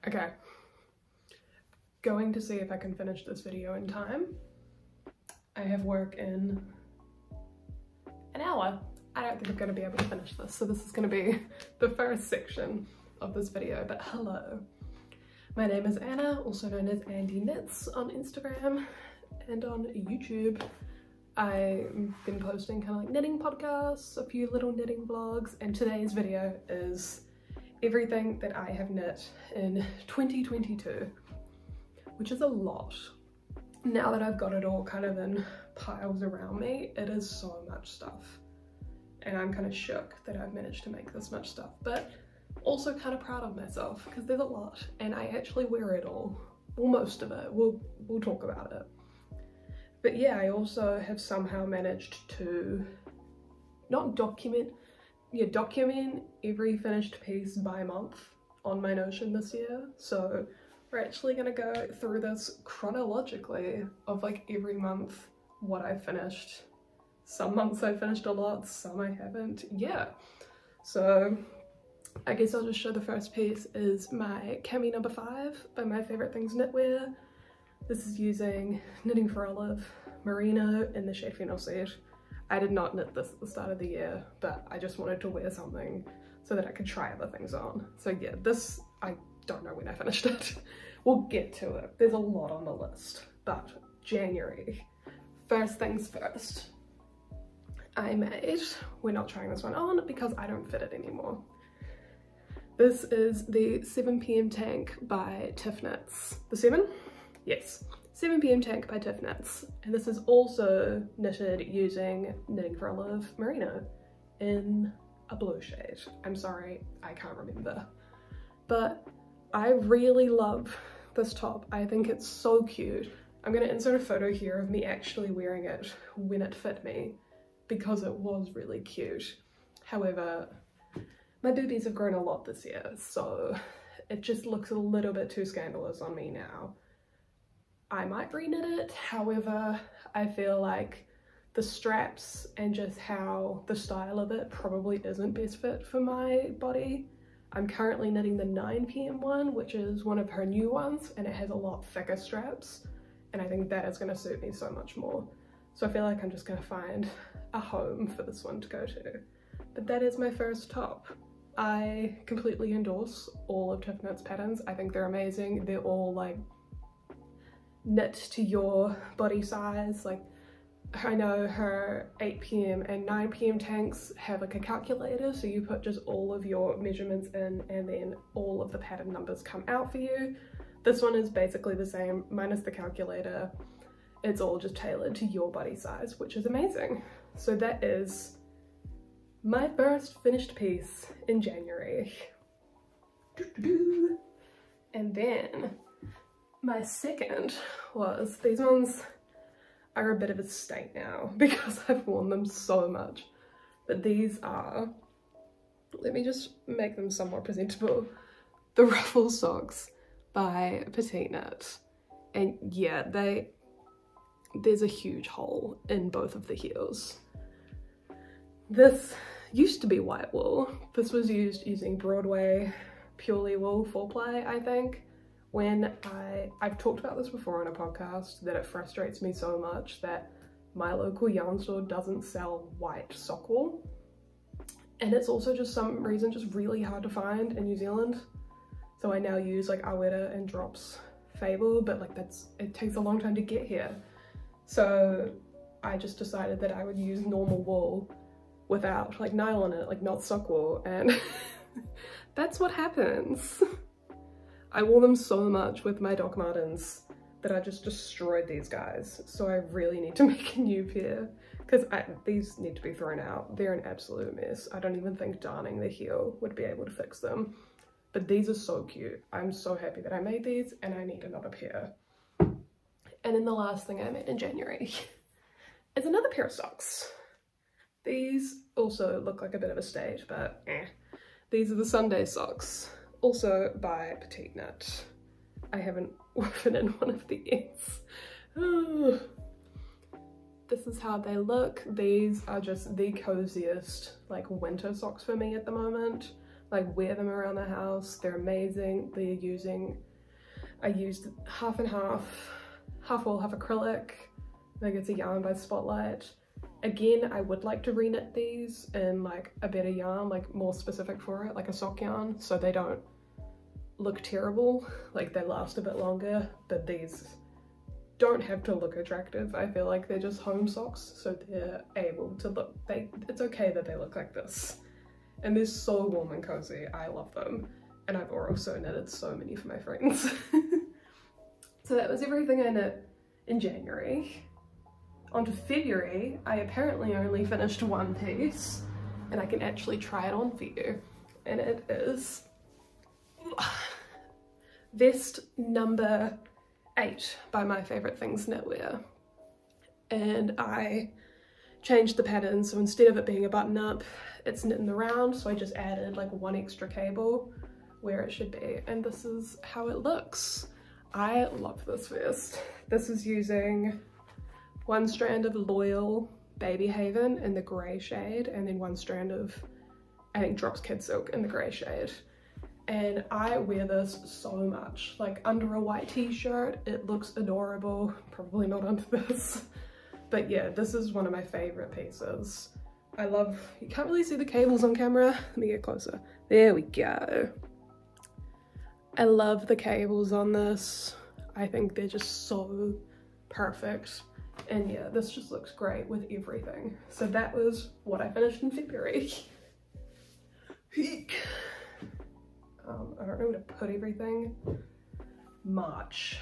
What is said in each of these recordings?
Okay, going to see if I can finish this video in time. I have work in an hour. I don't think I'm going to be able to finish this, so this is going to be the first section of this video. But hello, my name is Anna, also known as Andy Knits on Instagram and on YouTube. I've been posting kind of like knitting podcasts, a few little knitting vlogs, and today's video is everything that I have knit in 2022, which is a lot. Now that I've got it all kind of in piles around me, it is so much stuff. And I'm kind of shook that I've managed to make this much stuff, but also kind of proud of myself because there's a lot and I actually wear it all. Well, most of it. We'll talk about it. But yeah, I also have somehow managed to not document every finished piece by month on my Notion this year. So we're actually gonna go through this chronologically of like every month what I finished. Some months I finished a lot, some I haven't. Yeah, so I guess I'll just show the first piece is my cami number 5 by My Favorite Things Knitwear. This is using Knitting for Olive merino in the shade fennel set. I did not knit this at the start of the year, but I just wanted to wear something so that I could try other things on. So yeah, this, I don't know when I finished it. We'll get to it. There's a lot on the list, but January. First things first. I made, we're not trying this one on because I don't fit it anymore. This is the 7 PM tank by Tiff Knits. The 7? Yes. 7 PM tank by Tiff Knits, and this is also knitted using Knitting for Olive merino in a blue shade. I'm sorry, I can't remember, but I really love this top. I think it's so cute. I'm gonna insert a photo here of me actually wearing it when it fit me because it was really cute. However, my boobies have grown a lot this year, so it just looks a little bit too scandalous on me now. I might re-knit it, however, I feel like the straps and just how the style of it probably isn't best fit for my body. I'm currently knitting the 9 PM one, which is one of her new ones, and it has a lot thicker straps, and I think that is going to suit me so much more. So I feel like I'm just going to find a home for this one to go to. But that is my first top. I completely endorse all of Tiff Knits patterns. I think they're amazing. They're all like knit to your body size. Like I know her 8 PM and 9 PM tanks have like a calculator, so you put just all of your measurements in and then all of the pattern numbers come out for you. This one is basically the same minus the calculator. It's all just tailored to your body size, which is amazing. So that is my first finished piece in January. And then my second was, these ones are a bit of a state now because I've worn them so much, but these are, let me just make them somewhat presentable, the ruffle socks by Petite. And yeah, there's a huge hole in both of the heels. This used to be white wool. This was used using Broadway purely wool 4-ply, I think. When I've talked about this before on a podcast, that it frustrates me so much that my local yarn store doesn't sell white sock wool. And it's also just some reason just really hard to find in New Zealand. So I now use like Awera and Drops Fable, but like it takes a long time to get here. So I just decided that I would use normal wool without like nylon in it, like not sock wool, and that's what happens. I wore them so much with my Doc Martens that I just destroyed these guys. So I really need to make a new pair because these need to be thrown out. They're an absolute mess. I don't even think darning the heel would be able to fix them. But these are so cute. I'm so happy that I made these and I need another pair. And then the last thing I made in January is another pair of socks. These also look like a bit of a state, but eh. These are the Sunday socks. Also by Petite Knit. I haven't woven in one of the ends. Oh. This is how they look. These are just the coziest like winter socks for me at the moment. like wear them around the house. They're amazing. I used half and half wool, half acrylic. I think it's a yarn by Spotlight. Again, I would like to reknit these in like a better yarn, like more specific for it, like a sock yarn, so they don't look terrible, like they last a bit longer, but these don't have to look attractive. I feel like they're just home socks, so they're able to look, it's okay that they look like this. And they're so warm and cozy. I love them. And I've also knitted so many for my friends. So that was everything I knit in January. On to February, I apparently only finished one piece, and I can actually try it on for you. And it is vest number 8 by My Favorite Things Knitwear. And I changed the pattern, so instead of it being a button up, it's knit in the round, so I just added like one extra cable where it should be, and this is how it looks. I love this vest. This is using one strand of Loyal Baby Haven in the grey shade, and then one strand of, I think, Drops Kidsilk in the grey shade. And I wear this so much, like under a white t-shirt. It looks adorable, probably not under this. But yeah, this is one of my favourite pieces. I love, you can't really see the cables on camera. Let me get closer. There we go. I love the cables on this. I think they're just so perfect. And yeah, this just looks great with everything. So that was what I finished in February. I don't know where to put everything. March,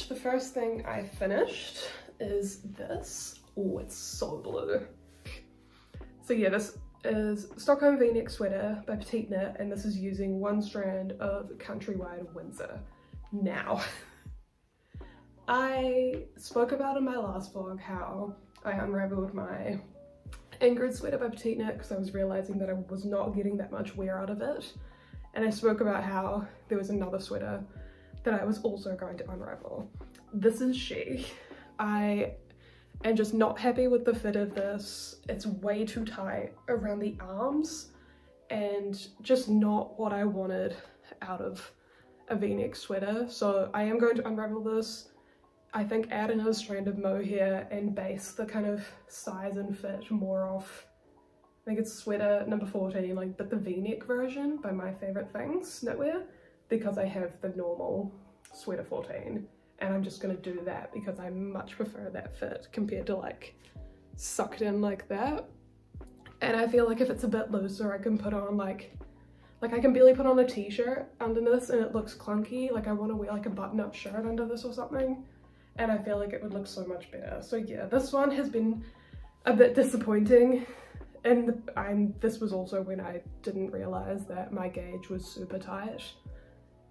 the first thing I finished is this. Oh, it's so blue. So yeah, this is Stockholm V-neck sweater by Petite Knit, and this is using one strand of Countrywide Windsor. Now, I spoke about in my last vlog how I unraveled my Ingrid sweater by Petite Knit because I was realizing that I was not getting that much wear out of it, and I spoke about how there was another sweater that I was also going to unravel. This is she. I am just not happy with the fit of this. It's way too tight around the arms and just not what I wanted out of a v-neck sweater. So I am going to unravel this. I think add another strand of mohair and base the kind of size and fit more off, I think it's sweater number 14, like, but the v-neck version by My Favorite Things Knitwear, because I have the normal sweater 14, and I'm just gonna do that because I much prefer that fit compared to like sucked in like that. And I feel like if it's a bit looser, I can put on like I can barely put on a t-shirt under this and it looks clunky. Like I want to wear like a button-up shirt under this or something, and I feel like it would look so much better. So yeah, this one has been a bit disappointing, and this was also when I didn't realize that my gauge was super tight,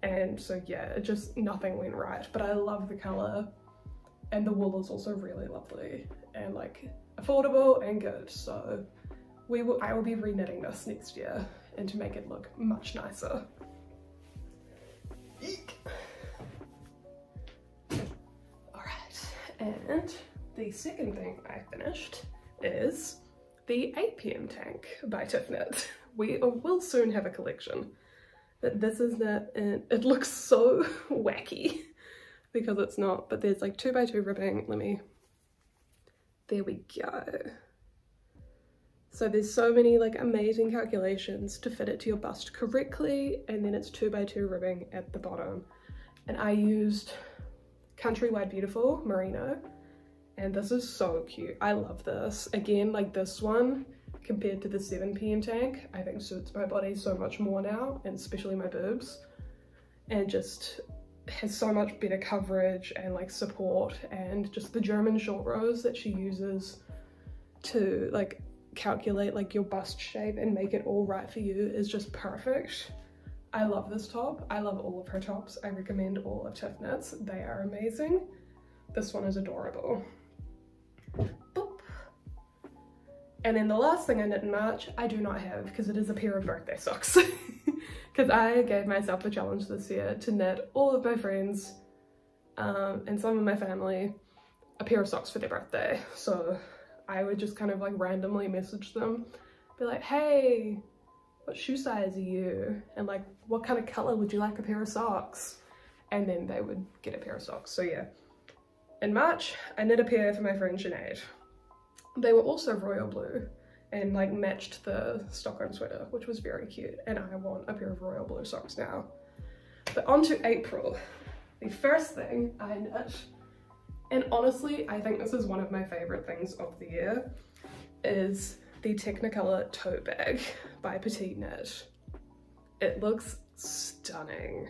and so yeah, it just, nothing went right. But I love the color, and the wool is also really lovely and like affordable and good. So I will be reknitting this next year and to make it look much nicer. Eek. Alright, and the second thing I finished is the 8 PM tank by Tiff Knit. We will soon have a collection, but this is that, and it looks so wacky because it's not, but there's like 2x2 ribbing. There we go. So there's so many like amazing calculations to fit it to your bust correctly, and then it's 2x2 ribbing at the bottom. And I used Countrywide Beautiful Merino, and this is so cute. I love this. Again, like this one compared to the 7 PM tank, I think suits my body so much more now, and especially my boobs, and just has so much better coverage and like support, and just the German short rows that she uses to like calculate like your bust shape and make it all right for you is just perfect. I love this top. I love all of her tops. I recommend all of Tiff Knit's. They are amazing. This one is adorable. Boop. And then the last thing I knit in March, I do not have, because it is a pair of birthday socks. Because I gave myself the challenge this year to knit all of my friends and some of my family a pair of socks for their birthday. So I would just kind of like randomly message them, be like, hey, what shoe size are you? And like, what kind of color would you like a pair of socks? And then they would get a pair of socks. So yeah, in March, I knit a pair for my friend Sinead. They were also royal blue and like matched the Stockholm sweater, which was very cute. And I want a pair of royal blue socks now. But on to April. The first thing I knit, and honestly, I think this is one of my favorite things of the year, is the Technicolor tote bag by Petite Knit. It looks stunning.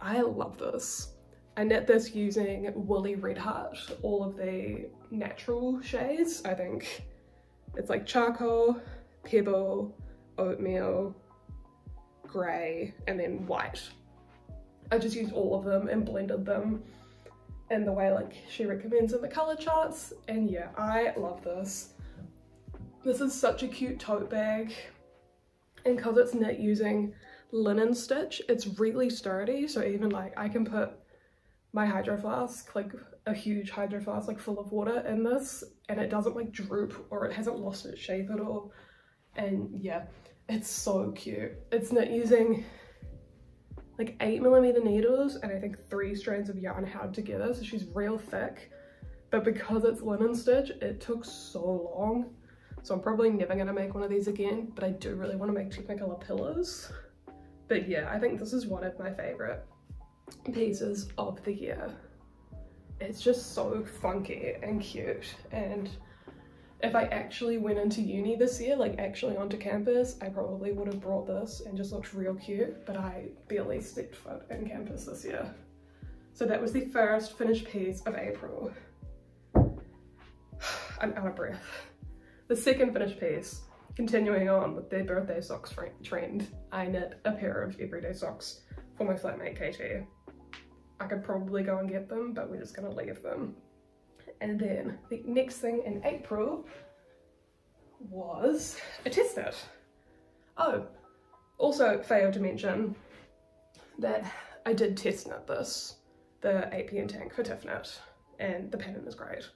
I love this. I knit this using Woolly Red Heart, all of the natural shades. I think it's like charcoal, pebble, oatmeal, grey, and then white. I just used all of them and blended them in the way like she recommends in the colour charts, and yeah, I love this. This is such a cute tote bag, and because it's knit using linen stitch, it's really sturdy, so even like I can put my hydro flask, like a huge hydro flask like full of water in this, and it doesn't like droop or it hasn't lost its shape at all. And yeah, it's so cute. It's knit using like 8mm needles and I think 3 strands of yarn held together, so she's real thick, but because it's linen stitch, it took so long. So I'm probably never gonna make one of these again, but I do really want to make Technicolor pillows. But yeah, I think this is one of my favorite pieces of the year. It's just so funky and cute, and if I actually went into uni this year, like actually onto campus, I probably would have brought this and just looked real cute, but I barely stepped foot in campus this year. So that was the first finished piece of April. I'm out of breath. The second finished piece, continuing on with the birthday socks trend, I knit a pair of everyday socks for my flatmate Katie. I could probably go and get them, but we're just gonna leave them. And then the next thing in April was a test knit. Oh, also failed to mention that I did test knit this, the 8pm tank for Tiff knit, and the pattern is great.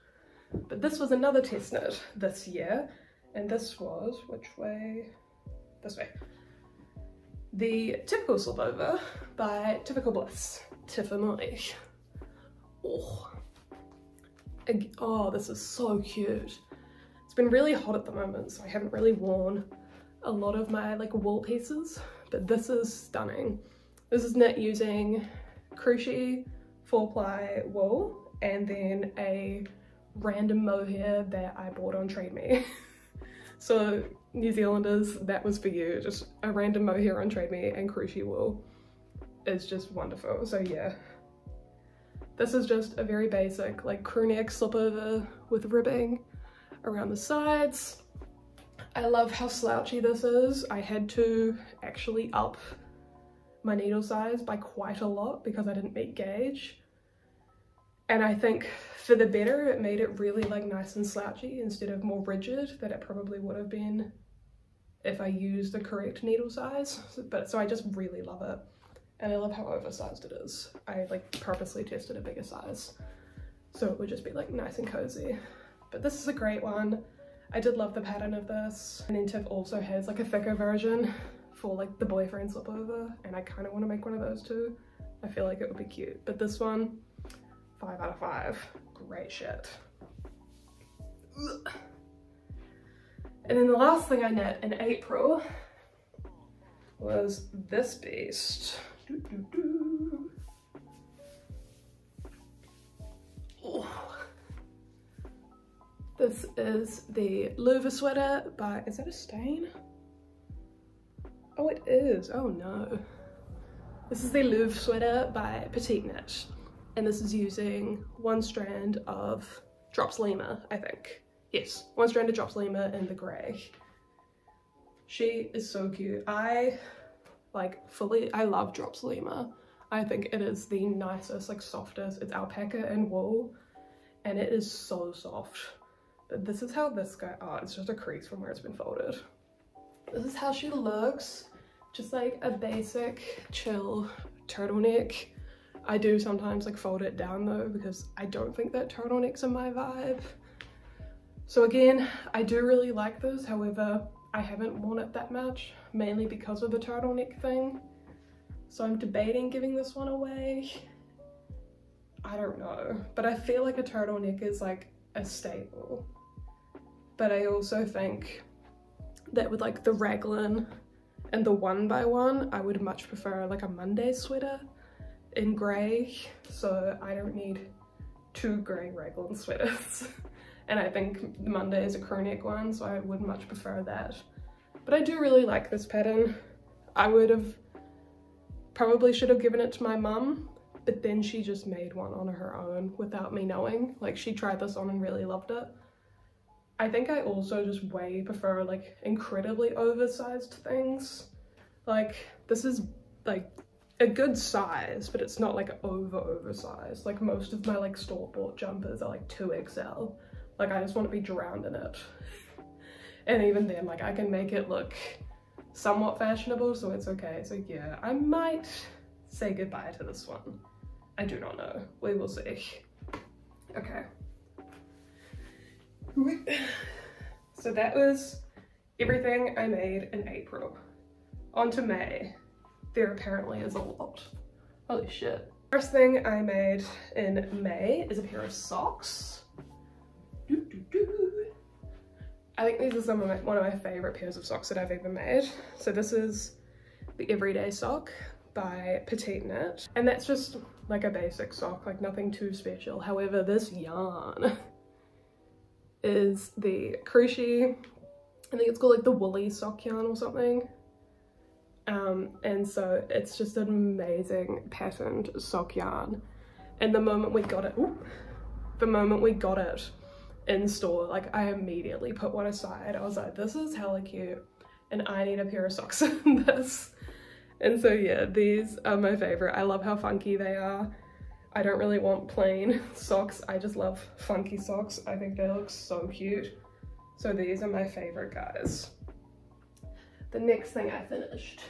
But this was another test knit this year, and this was, which way? This way. The typical slipover by Typical Bliss, Tiffany. Oh, this is so cute. It's been really hot at the moment, so I haven't really worn a lot of my like wool pieces, but this is stunning. This is knit using crucci 4-ply wool and then a random mohair that I bought on Trade Me. So New Zealanders, that was for you. Just a random mohair on Trade Me and crucci wool is just wonderful. So yeah, this is just a very basic like crew neck slipover with ribbing around the sides. I love how slouchy this is. I had to actually up my needle size by quite a lot because I didn't meet gauge. And I think for the better, it made it really like nice and slouchy instead of more rigid that it probably would have been if I used the correct needle size. So I just really love it. And I love how oversized it is. I like purposely tested a bigger size, so it would just be like nice and cozy. But this is a great one. I did love the pattern of this. And then Tiff also has like a thicker version for like the boyfriend slipover, and I kind of want to make one of those too. I feel like it would be cute. But this one, 5 out of 5. Great shit. Ugh. And then the last thing I knit in April was this beast. Oh. This is the Louvre sweater by, is that a stain? Oh, it is. Oh no. This is the Louvre sweater by Petite Knit, and this is using 1 strand of drops lima, I think. Yes, 1 strand of drops lima in the grey. She is so cute. I love drops lima. I think it is the nicest, like softest. It's alpaca and wool, and it is so soft. But this is how this guy, oh, it's just a crease from where it's been folded. This is how she looks. Just like a basic chill turtleneck. I do sometimes like fold it down though, because I don't think that turtlenecks are my vibe. So again, I do really like this, however, I haven't worn it that much, mainly because of the turtleneck thing. So I'm debating giving this one away. I don't know, but I feel like a turtleneck is like a staple. But I also think that with like the raglan and the 1x1, I would much prefer like a Monday sweater in grey. So I don't need 2 grey raglan sweaters. And I think the Monday is a crew neck one, so I would much prefer that. But I do really like this pattern. I would have probably should have given it to my mum, but then she just made one on her own without me knowing. Like, she tried this on and really loved it. I think I also just way prefer like incredibly oversized things. Like, this is like a good size, but it's not like oversized. Like most of my like store-bought jumpers are like 2XL. Like, I just want to be drowned in it. And even then, like, I can make it look somewhat fashionable, so it's okay. So yeah, I might say goodbye to this one. I do not know. We will see. Okay. So that was everything I made in April. On to May. There apparently is a lot. Holy shit. First thing I made in May is a pair of socks. I think these are one of my favorite pairs of socks that I've ever made. So this is the Everyday Sock by Petite Knit, and that's just like a basic sock, like nothing too special. However, this yarn is the crucci, I think it's called like the woolly sock yarn or something. And so it's just an amazing patterned sock yarn. And the moment we got it, in store, like I immediately put one aside. I was like, this is hella cute and I need a pair of socks in this. And so yeah, these are my favorite. I love how funky they are. I don't really want plain socks. I just love funky socks. I think they look so cute. So these are my favorite guys. The next thing I finished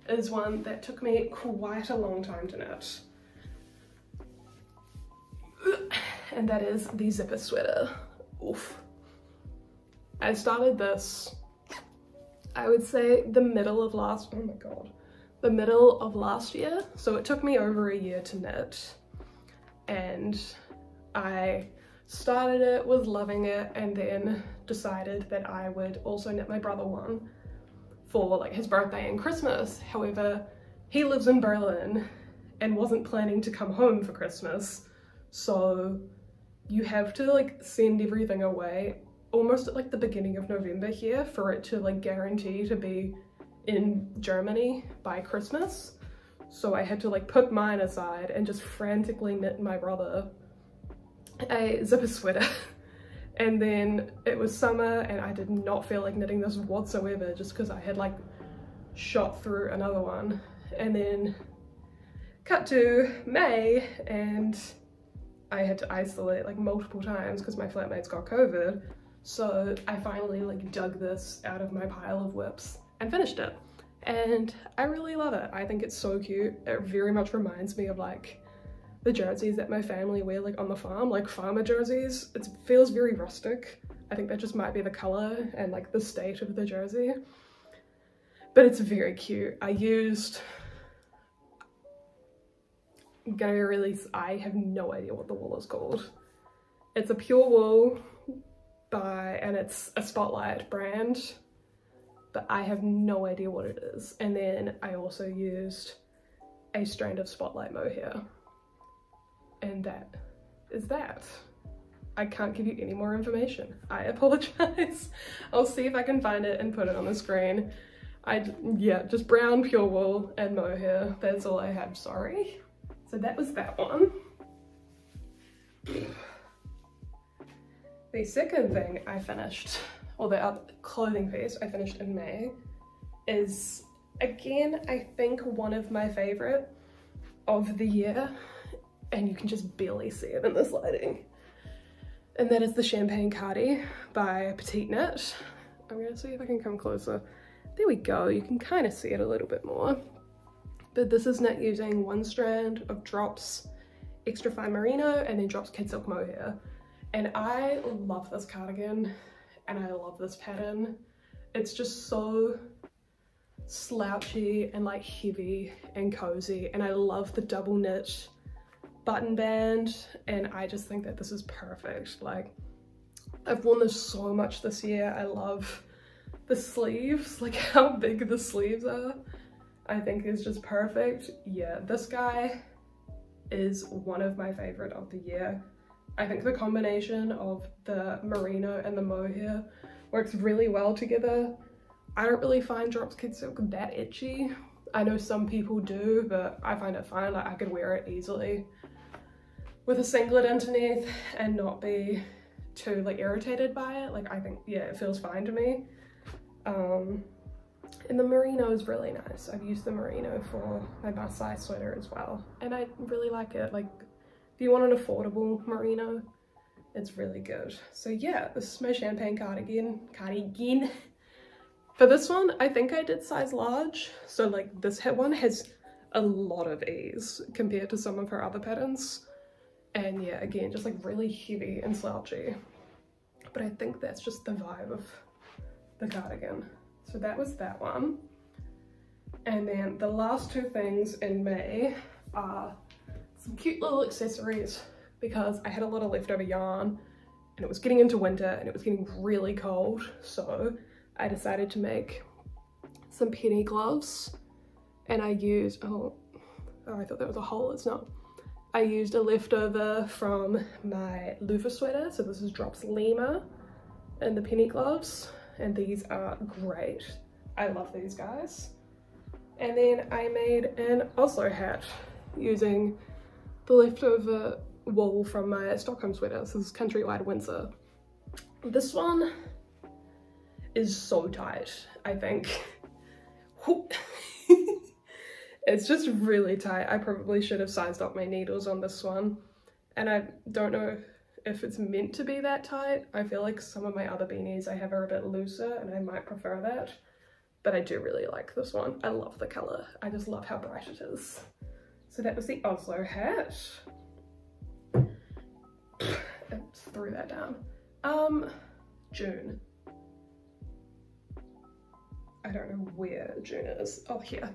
is one that took me quite a long time to knit. And that is the zipper sweater. Oof. I started this, I would say the middle of last year. So it took me over a year to knit. And I started it, was loving it, and then decided that I would also knit my brother one for like his birthday and Christmas. However, he lives in Berlin and wasn't planning to come home for Christmas. So you have to like send everything away almost at like the beginning of November here for it to like guarantee to be in Germany by Christmas. So I had to like put mine aside and just frantically knit my brother a zipper sweater. And then it was summer and I did not feel like knitting this whatsoever, just because I had like shot through another one. And then cut to May and I had to isolate like multiple times because my flatmates got COVID. So I finally like dug this out of my pile of whips and finished it. And I really love it. I think it's so cute. It very much reminds me of like the jerseys that my family wear like on the farm, like farmer jerseys. It feels very rustic. I think that just might be the color and like the state of the jersey. But it's very cute. I have no idea what the wool is called. It's a pure wool and it's a Spotlight brand, but I have no idea what it is. And then I also used a strand of Spotlight mohair. And that is that. I can't give you any more information. I apologize. I'll see if I can find it and put it on the screen. Yeah, just brown pure wool and mohair. That's all I have, sorry. So that was that one. The second thing I finished, or the other clothing piece I finished in May, is again, I think one of my favorite of the year, and you can just barely see it in this lighting. And that is the Champagne Cardi by Petite Knit. I'm gonna see if I can come closer. There we go, you can kind of see it a little bit more. But this is knit using one strand of drops extra fine merino and then drops kidsilk mohair. And I love this cardigan and I love this pattern. It's just so slouchy and like heavy and cozy, and I love the double knit button band, and I just think that this is perfect. Like, I've worn this so much this year. I love the sleeves, like how big the sleeves are. I think is just perfect. Yeah, this guy is one of my favorite of the year. I think the combination of the merino and the mohair works really well together. I don't really find drops kidsilk that itchy. I know some people do, but I find it fine. Like, I could wear it easily with a singlet underneath and not be too like irritated by it. Like, I think, yeah, it feels fine to me. And the merino is really nice. I've used the merino for my bust size sweater as well, and I really like it. Like, if you want an affordable merino, it's really good. So yeah, this is my champagne cardigan. For this one, I think I did size large. So like, this one has a lot of ease compared to some of her other patterns. And yeah, again, just like really heavy and slouchy. But I think that's just the vibe of the cardigan. So that was that one. And then the last two things in May are some cute little accessories, because I had a lot of leftover yarn and it was getting into winter and it was getting really cold. So I decided to make some penny gloves, and I used, oh, I thought that was a hole, it's not. I used a leftover from my Louvre sweater. So this is drops Lima and the penny gloves, and these are great. I love these guys. And then I made an Oslo hat using the leftover wool from my Stockholm sweater. This is countrywide Windsor. This one is so tight, I think. It's just really tight. I probably should have sized up my needles on this one, and I don't know if it's meant to be that tight. I feel like some of my other beanies I have are a bit looser, and I might prefer that, but I do really like this one. I love the color. I just love how bright it is. So that was the Oslo hat. Oops, threw that down. June. I don't know where June is. Oh, here.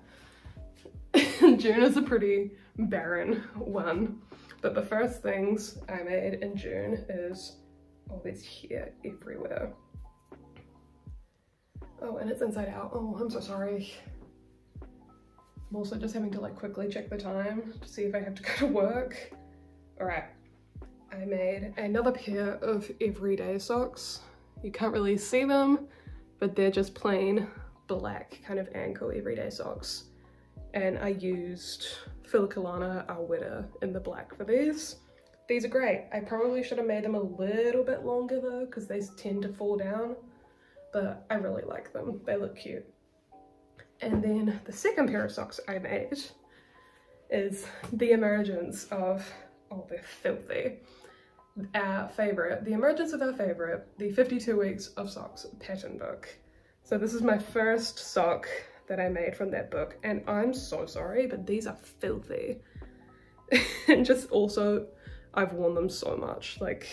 June is a pretty barren one, but the first things I made in June is, oh, there's hair everywhere. Oh, and it's inside out. Oh, I'm so sorry. I'm also just having to like quickly check the time to see if I have to go to work. All right, I made another pair of everyday socks. You can't really see them, but they're just plain black kind of ankle everyday socks. And I used Filicolana Arwetta in the black for these. These are great. I probably should have made them a little bit longer though, because they tend to fall down, but I really like them. They look cute. And then the second pair of socks I made is the emergence of, oh, they're filthy, our favorite, the emergence of our favorite, the 52 Weeks of Socks pattern book. So this is my first sock that I made from that book, and I'm so sorry, but these are filthy. And just also, I've worn them so much. Like,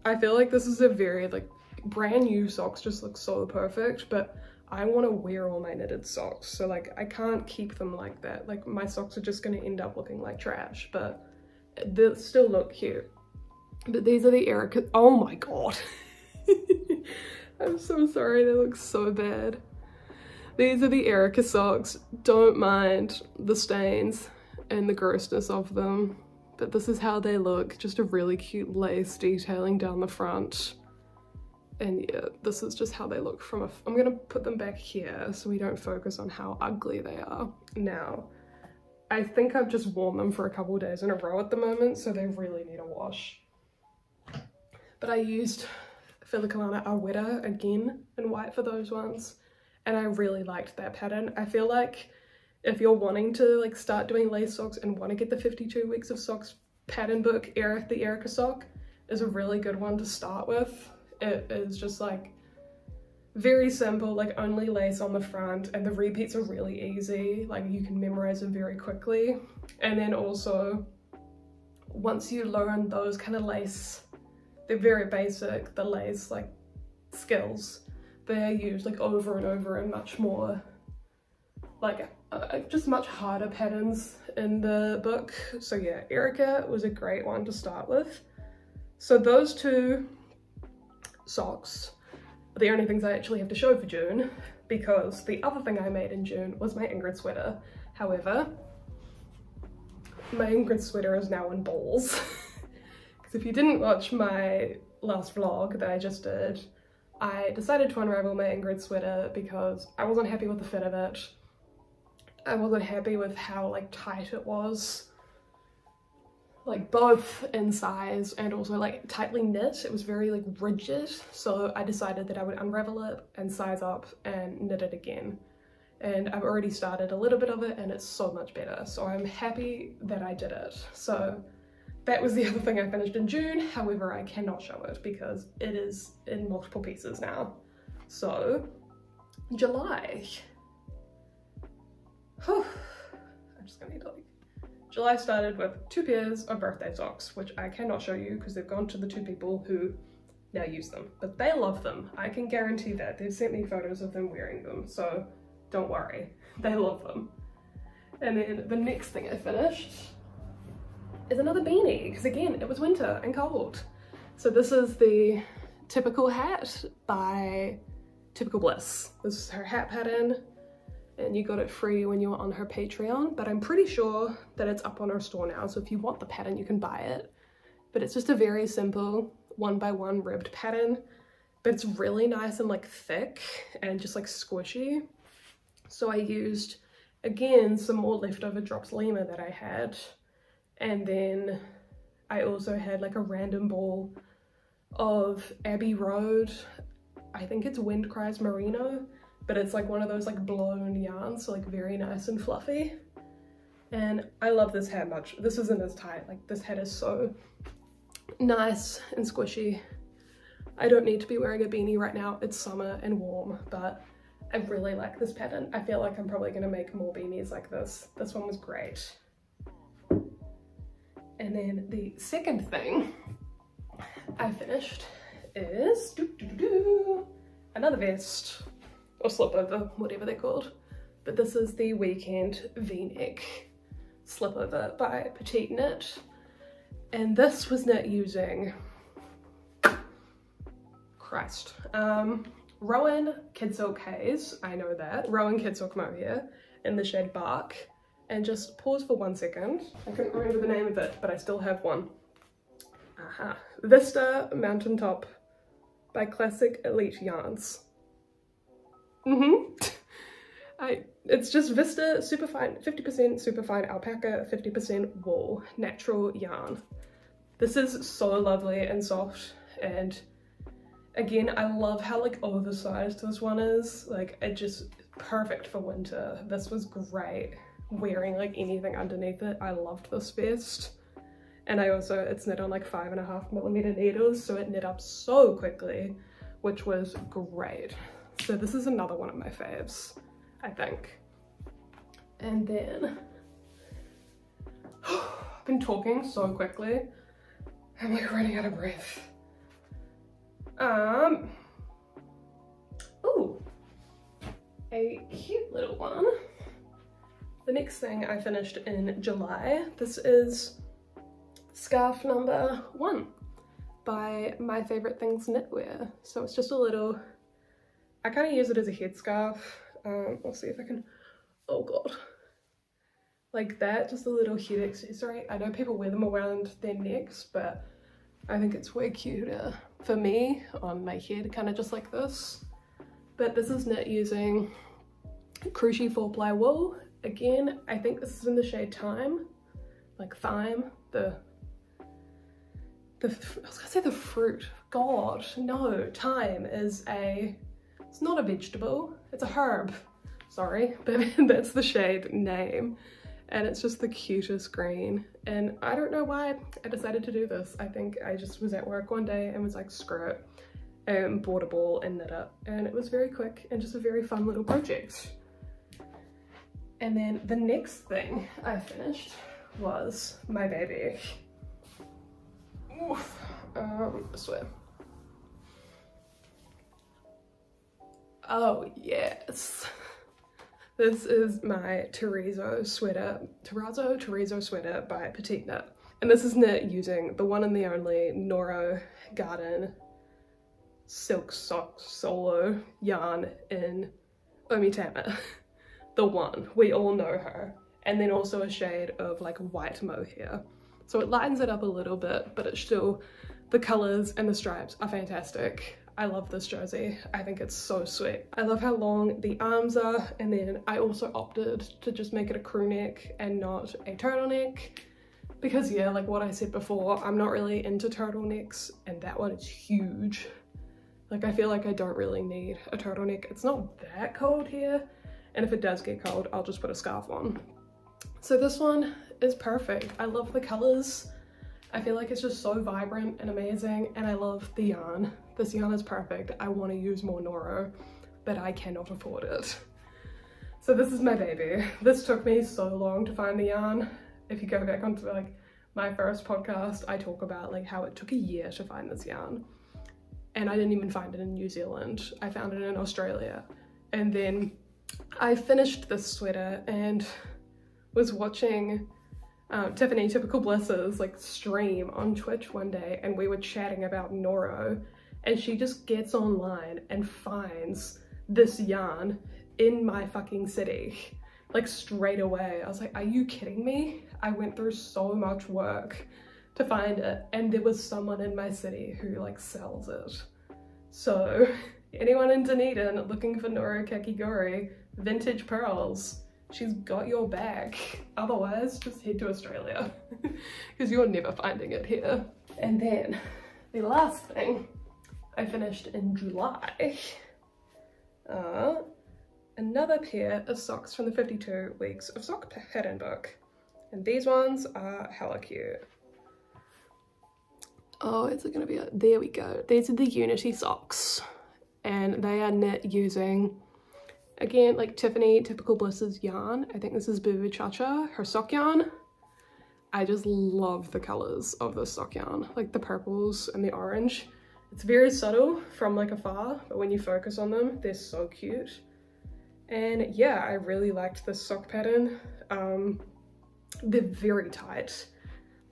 I feel like this is a very like brand new socks just look so perfect, but I want to wear all my knitted socks, so like I can't keep them like that. Like, my socks are just going to end up looking like trash, but they still look cute. But these are the Erica, oh my god. I'm so sorry, they look so bad. These are the Erica socks. Don't mind the stains and the grossness of them, but this is how they look. Just a really cute lace detailing down the front. And yeah, this is just how they look from a, I'm gonna put them back here so we don't focus on how ugly they are. Now, I think I've just worn them for a couple of days in a row at the moment, so they really need a wash. But I used Filicolana Arwetta again in white for those ones, and I really liked that pattern. I feel like if you're wanting to like start doing lace socks and want to get the 52 Weeks of Socks pattern book, the Erica sock is a really good one to start with. It is just like very simple, like only lace on the front, and the repeats are really easy. Like, you can memorize them very quickly. And then also, once you learn those kind of lace they're very basic, the lace like skills. They're used like over and over and much more like just much harder patterns in the book. So yeah, Erica was a great one to start with. So those two socks are the only things I actually have to show for June, because the other thing I made in June was my Ingrid sweater. However, my Ingrid sweater is now in balls. Because if you didn't watch my last vlog that I just did, I decided to unravel my Ingrid sweater because I wasn't happy with the fit of it. I wasn't happy with how like tight it was, like both in size and also like tightly knit. It was very like rigid, so I decided that I would unravel it and size up and knit it again. And I've already started a little bit of it and it's so much better, so I'm happy that I did it. So that was the other thing I finished in June. However, I cannot show it because it is in multiple pieces now. So July. I'm just gonna need to like, July started with 2 pairs of birthday socks, which I cannot show you because they've gone to the 2 people who now use them, but they love them. I can guarantee that. They've sent me photos of them wearing them, so don't worry, they love them. And then the next thing I finished is another beanie, because again, it was winter and cold. So this is the Typical hat by Typical Bliss. This is her hat pattern, and you got it free when you were on her Patreon, but I'm pretty sure that it's up on her store now, so if you want the pattern you can buy it. But it's just a very simple 1x1 ribbed pattern, but it's really nice and like thick and just like squishy. So I used, again, some more leftover drops lima that I had, and then I also had like a random ball of Abbey Road, I think it's Wind Cries merino, but it's like one of those like blown yarns, so like very nice and fluffy. And I love this hat much. This isn't as tight, like this hat is so nice and squishy. I don't need to be wearing a beanie right now, it's summer and warm, but I really like this pattern. I feel like I'm probably gonna make more beanies like this. This one was great. And then the second thing I finished is another vest or slipover, whatever they're called. But this is the Weekend V-neck slipover by Petite Knit. And this was knit using, Rowan Kidsilk Haze, I know that, Rowan Kidsilk Mohair in the shade Bark. And just pause for 1 second. I couldn't remember the name of it, but I still have one. Vista Mountaintop by Classic Elite Yarns. It's just Vista superfine, 50% superfine alpaca, 50% wool, natural yarn. This is so lovely and soft, and again, I love how like oversized this one is. Like, it just perfect for winter. This was great. Wearing like anything underneath it. I loved this vest. And I also, it's knit on like 5.5mm needles, so it knit up so quickly, which was great. So this is another one of my faves, I think. And then, I've been talking so quickly, I'm like running out of breath. Ooh, a cute little one. The next thing I finished in July, this is scarf number 1 by My Favorite Things Knitwear. So it's just a little, I kind of use it as a headscarf. I'll see if I can, oh god, like that, just a little head accessory. I know people wear them around their necks, but I think it's way cuter for me on my head, kind of just like this. But this is knit using Crucci 4-ply wool. Again, I think this is in the shade Thyme, like thyme, I was gonna say the fruit, god, no, thyme is it's not a vegetable, it's a herb, sorry, but that's the shade name, and it's just the cutest green, and I don't know why I decided to do this. I think I just was at work one day and was like, screw it, and bought a ball and knit it, and it was very quick and just a very fun little project. And then the next thing I finished was my baby. Oof. I swear. Oh yes, this is my terrazzo sweater by Petite Knit, and this is knit using the one and the only Noro Garden silk sock solo yarn in Omitama, the one, we all know her, and then also a shade of like white mohair, so it lightens it up a little bit, but it's still, the colors and the stripes are fantastic. I love this jersey. I think it's so sweet. I love how long the arms are, and then I also opted to just make it a crew neck and not a turtleneck because yeah, like what I said before, I'm not really into turtlenecks, and that one is huge. Like I feel like I don't really need a turtleneck. It's not that cold here, and if it does get cold, I'll just put a scarf on. So this one is perfect. I love the colors. I feel like it's just so vibrant and amazing, and I love the yarn. This yarn is perfect. I want to use more Noro, but I cannot afford it. So this is my baby. This took me so long to find the yarn. If you go back onto like my first podcast, I talk about like how it took a year to find this yarn. And I didn't even find it in New Zealand. I found it in Australia. And then I finished this sweater and was watching Tiffany Typical Bliss's like stream on Twitch one day, and we were chatting about Noro, and she just gets online and finds this yarn in my fucking city, like straight away. I was like, are you kidding me? I went through so much work to find it, and there was someone in my city who like sells it. So anyone in Dunedin looking for Noro Kakigori vintage pearls, she's got your back. Otherwise, just head to Australia because you're never finding it here. And then the last thing I finished in July, another pair of socks from the 52 Weeks of Sock Pattern book. And these ones are hella cute. Oh, is it gonna be there we go. These are the Unity socks, and they are knit using, again, like Tiffany Typical Bliss's yarn. I think this is Boo Cha-Cha, her sock yarn. I just love the colors of this sock yarn, like the purples and the orange. It's very subtle from like afar, but when you focus on them, they're so cute. And yeah, I really liked this sock pattern. They're very tight,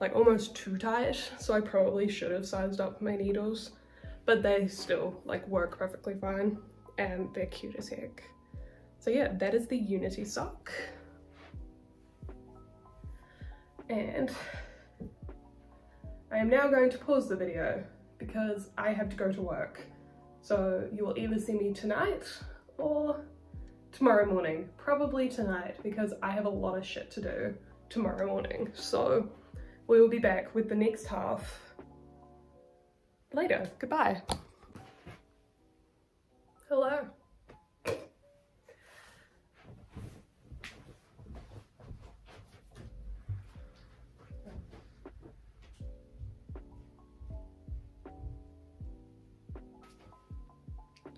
like almost too tight, so I probably should have sized up my needles, but they still like work perfectly fine, and they're cute as heck. So yeah, that is the Unity sock. And I am now going to pause the video because I have to go to work. So you will either see me tonight or tomorrow morning. Probably tonight because I have a lot of shit to do tomorrow morning. So we will be back with the next half later. Goodbye. Hello.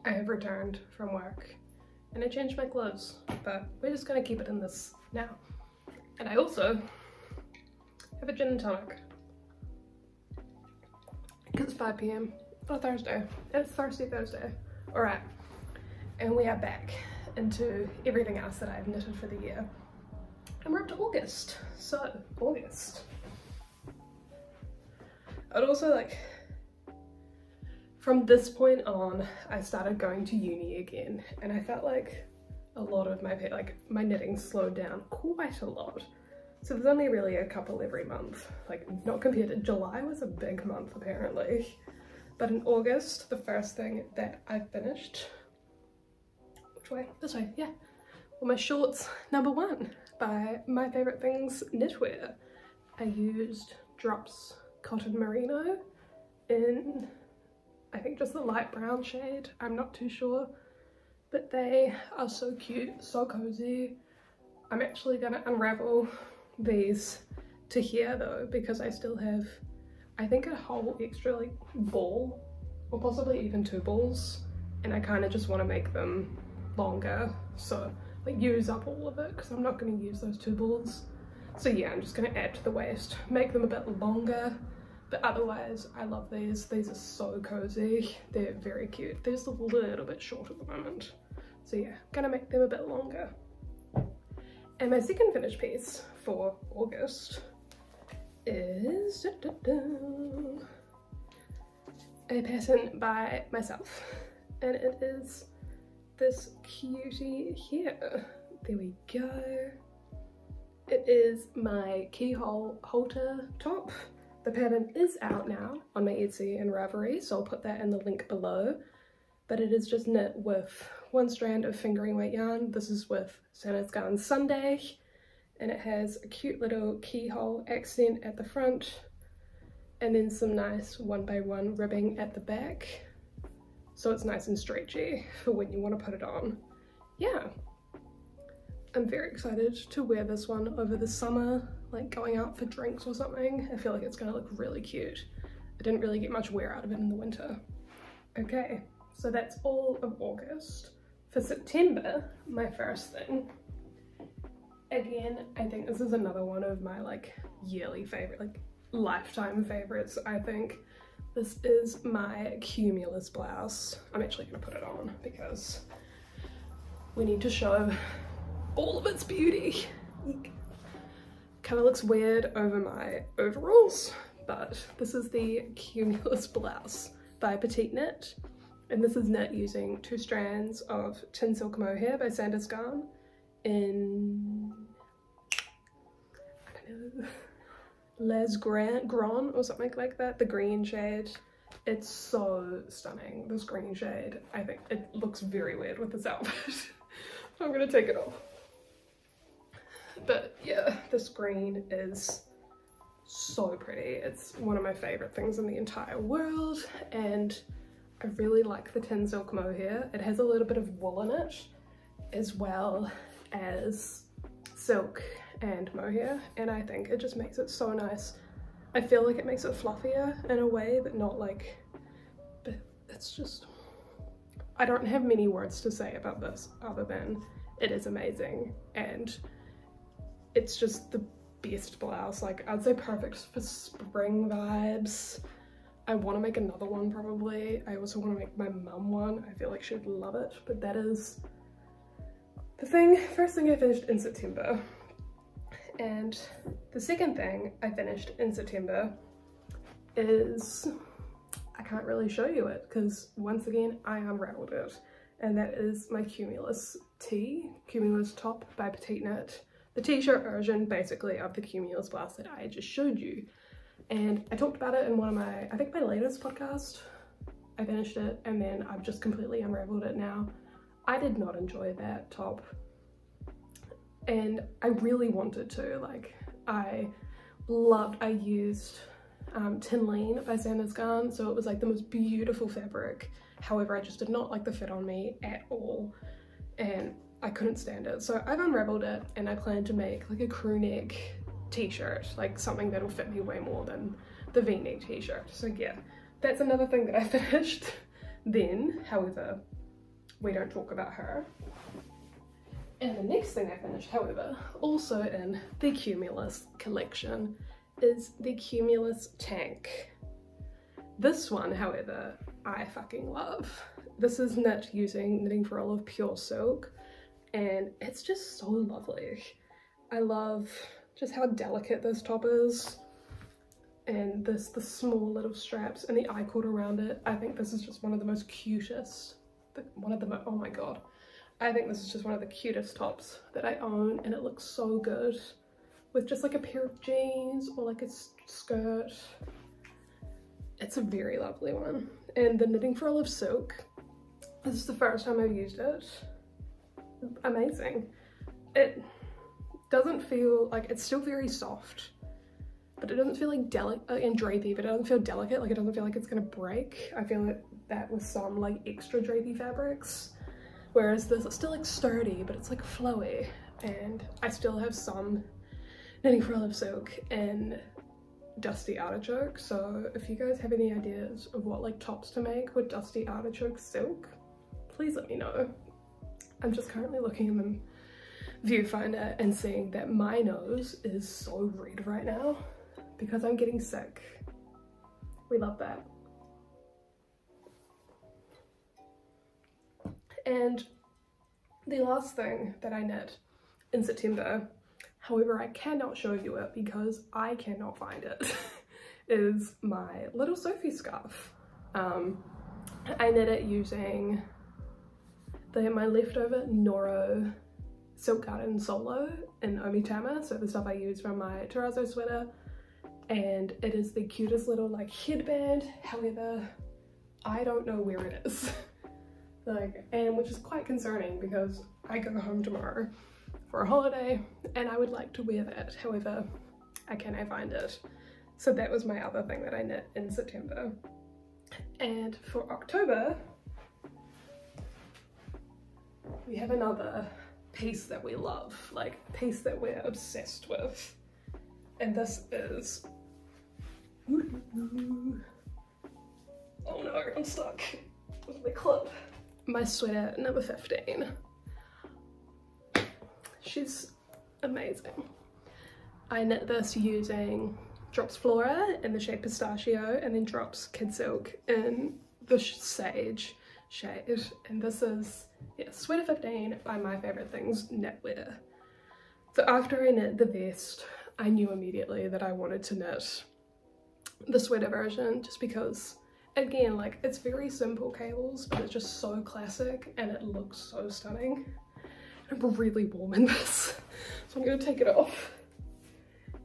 I have returned from work and I changed my clothes, but we're just gonna keep it in this now. And I also have a gin and tonic because it's 5 p.m. on a Thursday, and it's Thirsty Thursday. All right, and we are back into everything else that I've knitted for the year. And we're up to August, so August. I'd also like, from this point on, I started going to uni again, and I felt like a lot of my knitting slowed down quite a lot. So there's only really a couple every month, like not compared to July was a big month apparently. But in August, the first thing that I finished, which way? This way, yeah. Well, my shorts #1 by My Favorite Things Knitwear. I used Drops Cotton Merino in, I think just the light brown shade, I'm not too sure, but they are so cute, so cozy. I'm actually gonna unravel these to here though, because I still have, I think, a whole extra like ball, or possibly even 2 balls, and I kind of just want to make them longer, so like use up all of it, because I'm not going to use those 2 balls. So yeah, I'm just going to add to the waist, make them a bit longer, But otherwise, I love these. These are so cozy. They're very cute. They're just a little bit short at the moment. So yeah, gonna make them a bit longer. And my second finished piece for August is a pattern by myself. And it is this cutie here. There we go. It is my keyhole halter top. The pattern is out now on my Etsy and Ravelry, so I'll put that in the link below. But it is just knit with one strand of fingering weight yarn. This is with Santa's Garden Sunday, and it has a cute little keyhole accent at the front, and then some nice 1x1 ribbing at the back, so it's nice and stretchy for when you want to put it on. Yeah, I'm very excited to wear this one over the summer, like going out for drinks or something. I feel like it's gonna look really cute. I didn't really get much wear out of it in the winter. Okay, so that's all of August. For September, my first thing, again, I think this is another one of my like yearly favorite, like lifetime favorites, I think. This is my cumulus blouse. I'm actually gonna put it on because we need to show all of its beauty. Kind of looks weird over my overalls, but this is the cumulus blouse by Petite Knit, and this is knit using 2 strands of tin silk mohair by Santa's Garden in, I don't know, Les Grand or something like that, the green shade. It's so stunning, this green shade. I think it looks very weird with this outfit. So I'm gonna take it off. But yeah, this green is so pretty. It's one of my favorite things in the entire world, and I really like the tin silk mohair. It has a little bit of wool in it as well as silk and mohair, and I think it just makes it so nice. I feel like it makes it fluffier in a way, but not like, but it's just, I don't have many words to say about this other than it is amazing, and it's just the best blouse. Like, I'd say perfect for spring vibes. I want to make another one probably. I also want to make my mum one. I feel like she would love it, but that is the first thing I finished in September. And the second thing I finished in September is, I can't really show you it because once again I unraveled it, and that is my cumulus top by Petite Knit. The t-shirt version basically of the cumulus blouse that I just showed you. And I talked about it in one of my, I think my latest podcast. I finished it and then I've just completely unraveled it now. I did not enjoy that top, and I really wanted to. Like, I used Tin Lean by Santa's Garden, so it was like the most beautiful fabric. However, I just did not like the fit on me at all, and I couldn't stand it. So I've unraveled it, and I plan to make like a crew neck t-shirt, like something that'll fit me way more than the v-neck t-shirt. So yeah, that's another thing that I finished then. However, we don't talk about her. And the next thing I finished, however, also in the Cumulus collection, is the Cumulus tank. This one, however, I fucking love. This is knit using Knitting for All of pure silk, and it's just so lovely. I love just how delicate this top is, and the small little straps and the I-cord around it. I think this is just one of the most cutest, oh my god. I think this is just one of the cutest tops that I own, and it looks so good with just like a pair of jeans or like a skirt. It's a very lovely one. And the Knitting for All of silk, this is the first time I've used it. Amazing. It doesn't feel like, it's still very soft, but it doesn't feel like delicate and drapey, but it doesn't feel delicate. Like, it doesn't feel like it's gonna break. I feel like that with some like extra drapey fabrics, whereas this is still like sturdy, but it's like flowy. And I still have some Knitting for All of silk in Dusty Artichoke, so if you guys have any ideas of what like tops to make with Dusty Artichoke silk, please let me know. I'm just currently looking in the viewfinder and seeing that my nose is so red right now because I'm getting sick. We love that. And the last thing that I knit in September, however I cannot show you it because I cannot find it, is my little Sophie scarf. I knit it using my leftover Noro Silk Garden Solo in Omitama, so the stuff I use from my terrazzo sweater, and it is the cutest little like headband. However, I don't know where it is. And which is quite concerning because I go home tomorrow for a holiday and I would like to wear that. However, I cannot find it. So that was my other thing that I knit in September. And for October, we have another piece that we love, like a piece that we're obsessed with. And this is, oh no, I'm stuck with the clip. My sweater number 15. She's amazing. I knit this using Drops Flora in the shade Pistachio and then Drops Kidsilk in the Sage shade. And this is, yeah, sweater 15 by My Favorite Things Knitwear. So after I knit the vest, I knew immediately that I wanted to knit the sweater version just because, again, like, it's very simple cables, but it's just so classic and it looks so stunning. I'm really warm in this, so I'm gonna take it off.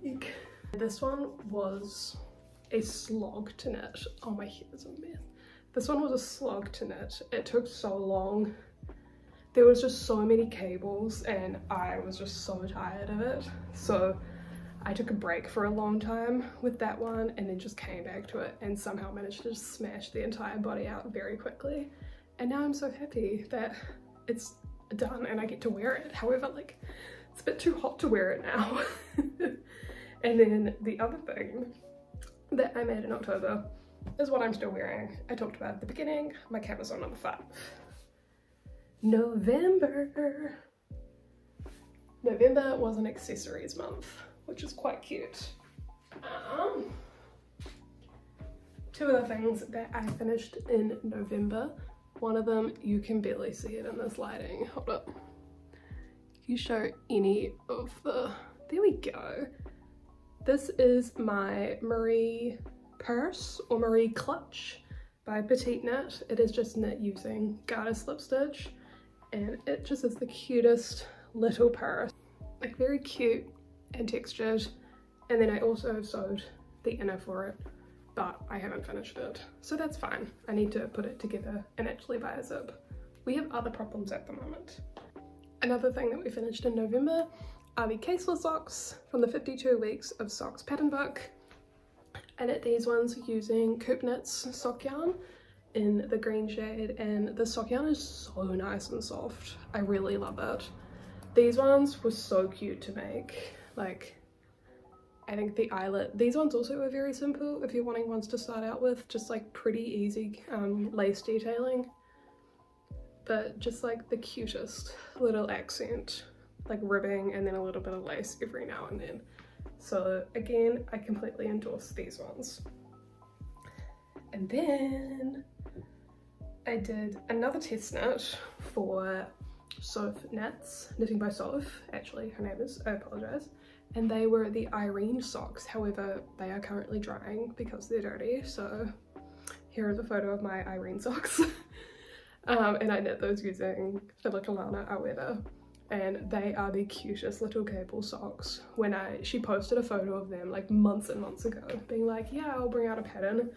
Eek. This one was a slog to knit. Oh, my hair is a mess. This one was a slog to knit. It took so long. There was just so many cables and I was just so tired of it. So I took a break for a long time with that one and then just came back to it and somehow managed to just smash the entire body out very quickly. And now I'm so happy that it's done and I get to wear it. However, like, it's a bit too hot to wear it now. And then the other thing that I made in October is what I'm still wearing. I talked about at the beginning, my camisole number 5. November. November was an accessories month, which is quite cute. Two of the things that I finished in November, one of them, you can barely see it in this lighting. Hold up. You show any of the, there we go. This is my Marie purse or Marie clutch by Petite Knit. It is just knit using garter slip stitch and it just is the cutest little purse. Like, very cute and textured. And then I also sewed the inner for it, but I haven't finished it. So that's fine. I need to put it together and actually buy a zip. We have other problems at the moment. Another thing that we finished in November are the caseless socks from the 52 Weeks of Socks pattern book. I knit these ones using Coop Knits sock yarn in the green shade, and the sock yarn is so nice and soft. I really love it. These ones were so cute to make. Like, I think the eyelet, these ones also are very simple if you're wanting ones to start out with, just like pretty easy lace detailing, but just like the cutest little accent, like ribbing and then a little bit of lace every now and then. So again, I completely endorse these ones. And then I did another test knit for Soph Knits, Knitting by Soph, actually her name is, I apologise, and they were the Irene socks. However, they are currently drying because they're dirty, so here is a photo of my Irene socks. And I knit those using Filicolana Aweda, and they are the cutest little cable socks. When she posted a photo of them like months and months ago, being like, yeah, I'll bring out a pattern,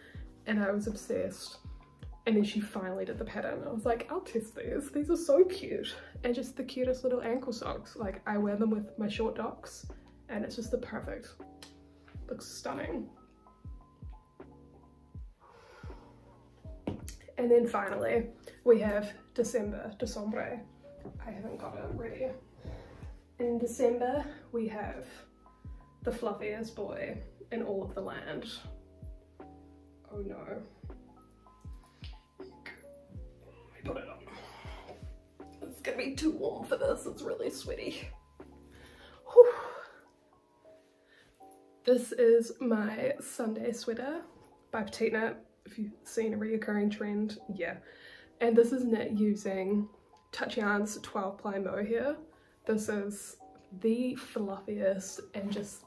and I was obsessed. And then she finally did the pattern. I was like, I'll test these. These are so cute. And just the cutest little ankle socks. Like, I wear them with my short docks and it's just the perfect. Looks stunning. And then finally, we have December. I haven't got it ready. In December, we have the fluffiest boy in all of the land. Oh no. Put it on. It's gonna be too warm for this, it's really sweaty. Whew. This is my Sunday sweater by Petite Knit, if you've seen a reoccurring trend, yeah. And this is knit using Touch Yarn's 12 ply mohair. This is the fluffiest and just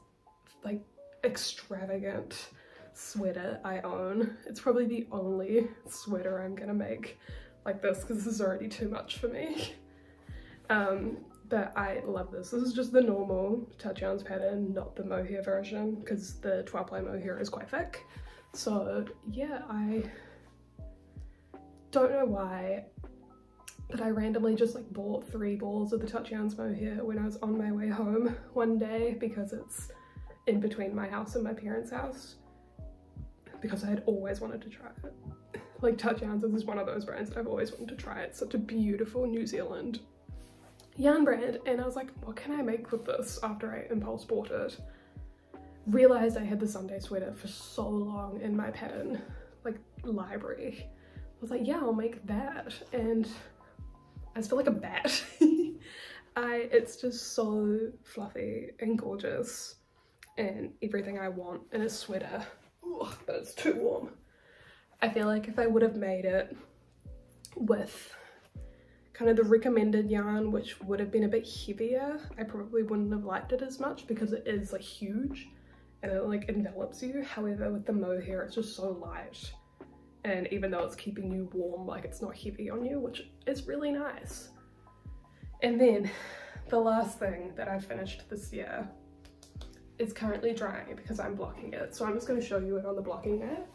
like extravagant sweater I own. It's probably the only sweater I'm gonna make like this because this is already too much for me. But I love this. This is just the normal Touch Yarns pattern, not the mohair version, because the 12 ply mohair is quite thick. So yeah, I don't know why, but I randomly just like bought 3 balls of the Touch Yarns mohair when I was on my way home one day, because it's in between my house and my parents' house, because I had always wanted to try it. Like, Touch Yarns is one of those brands that I've always wanted to try. It's such a beautiful New Zealand yarn brand, and I was like, what can I make with this after I impulse bought it? Realized I had the Sunday sweater for so long in my pattern like library. I was like, yeah, I'll make that, and I just feel like a bat. It's just so fluffy and gorgeous and everything I want in a sweater. Ugh, but it's too warm. I feel like if I would have made it with kind of the recommended yarn, which would have been a bit heavier, I probably wouldn't have liked it as much, because it is like huge and it like envelops you. However, with the mohair, it's just so light, and even though it's keeping you warm, like, it's not heavy on you, which is really nice. And then the last thing that I finished this year is currently drying because I'm blocking it, so I'm just going to show you it on the blocking mat.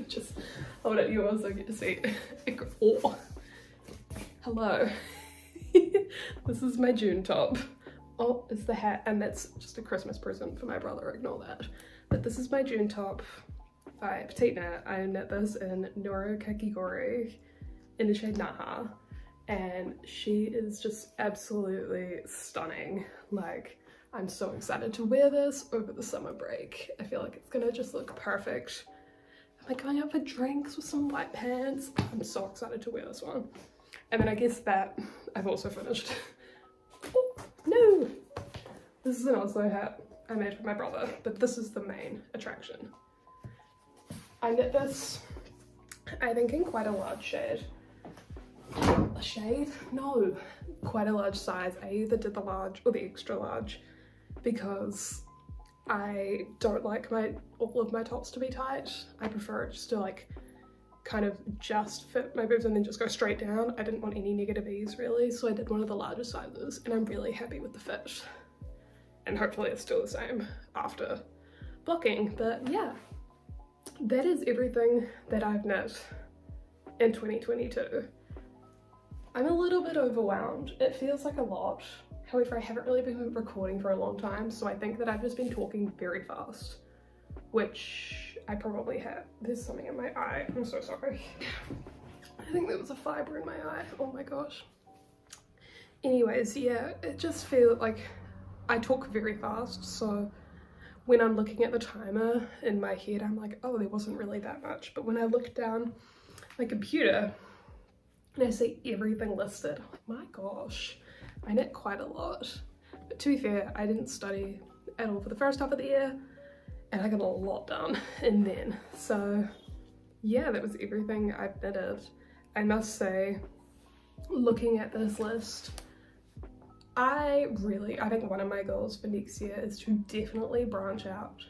Just hold it yours so I get to see it. Oh, hello. This is my June top. Oh, it's the hat, and that's just a Christmas present for my brother, ignore that. But this is my June top by Petite Knit. I knit this in Noro Kakigori in the shade Naha, and she is just absolutely stunning. Like, I'm so excited to wear this over the summer break. I feel like it's gonna just look perfect. I'm like going out for drinks with some white pants. I'm so excited to wear this one. And then I guess that I've also finished. Oh, no! This is an Oslo hat I made for my brother, but this is the main attraction. I knit this, I think, in quite a large shade. A shade? No, quite a large size. I either did the large or the extra large because I don't like all of my tops to be tight. I prefer it just to like kind of just fit my boobs and then just go straight down. I didn't want any negative ease really, so I did one of the larger sizes, and I'm really happy with the fit. And hopefully it's still the same after blocking. But yeah, that is everything that I've knit in 2022. I'm a little bit overwhelmed. It feels like a lot. However, I haven't really been recording for a long time, so I think that I've just been talking very fast, which I probably have. There's something in my eye. I'm so sorry. I think there was a fibre in my eye. Oh my gosh. Anyways, yeah, it just feels like I talk very fast, so when I'm looking at the timer in my head, I'm like, oh, there wasn't really that much. But when I look down my computer and I see everything listed, I'm like, my gosh, I knit quite a lot. But to be fair, I didn't study at all for the first half of the year, and I got a lot done in then. So yeah, that was everything I've knitted. I must say, looking at this list, I think one of my goals for next year is to definitely branch out